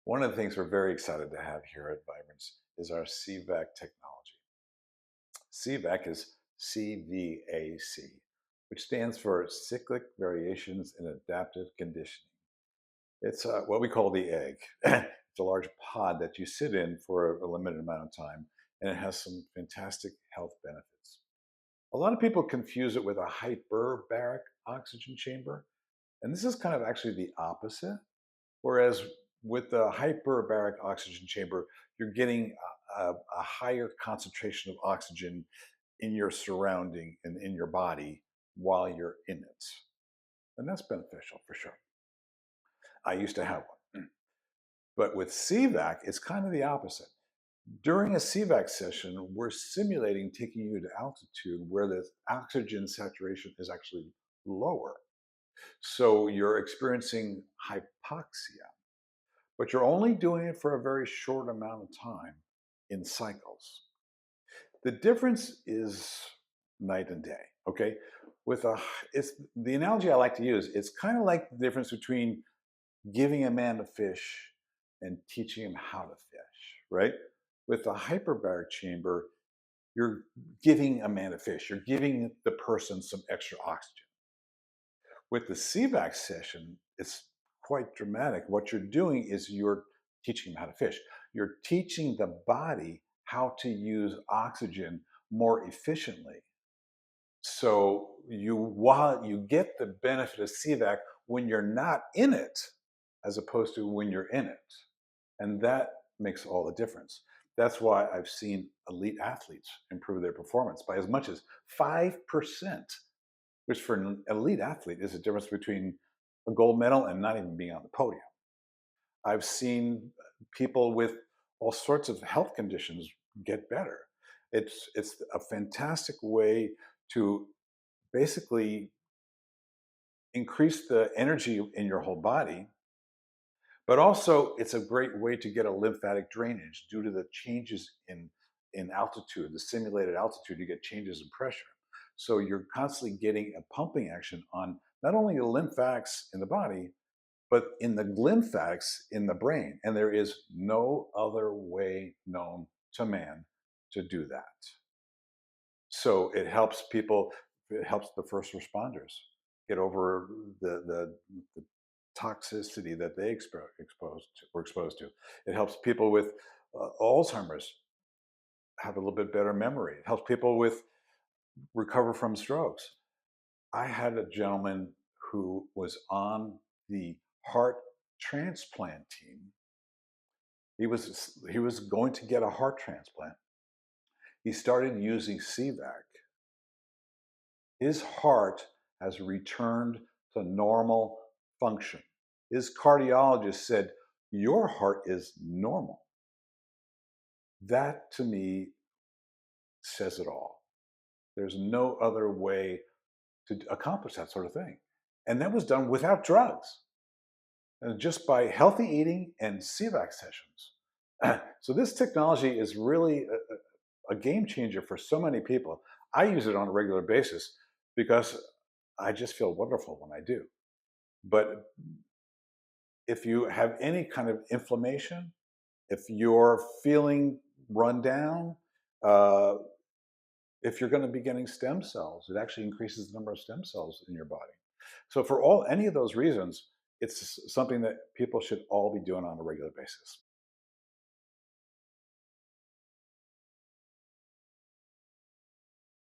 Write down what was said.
One of the things we're very excited to have here at Vibrance is our CVAC technology. CVAC is CVAC, which stands for Cyclic Variations in Adaptive Conditioning. It's what we call the egg. It's a large pod that you sit in for a limited amount of time, and it has some fantastic health benefits. A lot of people confuse it with a hyperbaric oxygen chamber, and this is kind of actually the opposite. Whereas with the hyperbaric oxygen chamber, you're getting a higher concentration of oxygen in your surrounding and in your body while you're in it. And that's beneficial for sure. I used to have one. But with CVAC, it's kind of the opposite. During a CVAC session, we're simulating taking you to altitude where the oxygen saturation is actually lower. So you're experiencing hypoxia, but you're only doing it for a very short amount of time in cycles. The difference is night and day. Okay, it's the analogy I like to use. It's kind of like the difference between giving a man a fish and teaching him how to fish. Right? With the hyperbaric chamber, you're giving a man a fish. You're giving the person some extra oxygen. With the CVAC session, it's quite dramatic. What you're doing is you're teaching them how to fish. You're teaching the body how to use oxygen more efficiently. So while you get the benefit of CVAC when you're not in it, as opposed to when you're in it. And that makes all the difference. That's why I've seen elite athletes improve their performance by as much as 5%, which for an elite athlete is the difference between a gold medal and not even being on the podium. I've seen people with all sorts of health conditions get better. It's a fantastic way to basically increase the energy in your whole body, but also it's a great way to get a lymphatic drainage due to the changes in altitude, the simulated altitude. You get changes in pressure. So you're constantly getting a pumping action on not only the lymphatics in the body, but in the lymphatics in the brain. And there is no other way known to man to do that. So it helps people, it helps the first responders get over the toxicity that they were exposed to. It helps people with Alzheimer's have a little bit better memory. It helps people with recover from strokes. I had a gentleman who was on the heart transplant team. He was going to get a heart transplant. He started using CVAC. His heart has returned to normal function. His cardiologist said, "Your heart is normal." That to me says it all. There's no other way to accomplish that sort of thing. And that was done without drugs, and just by healthy eating and CVAC sessions. So this technology is really a game changer for so many people. I use it on a regular basis because I just feel wonderful when I do. But if you have any kind of inflammation, if you're feeling run down, uh, if you're going to be getting stem cells, it actually increases the number of stem cells in your body. So for any of those reasons, it's something that people should all be doing on a regular basis.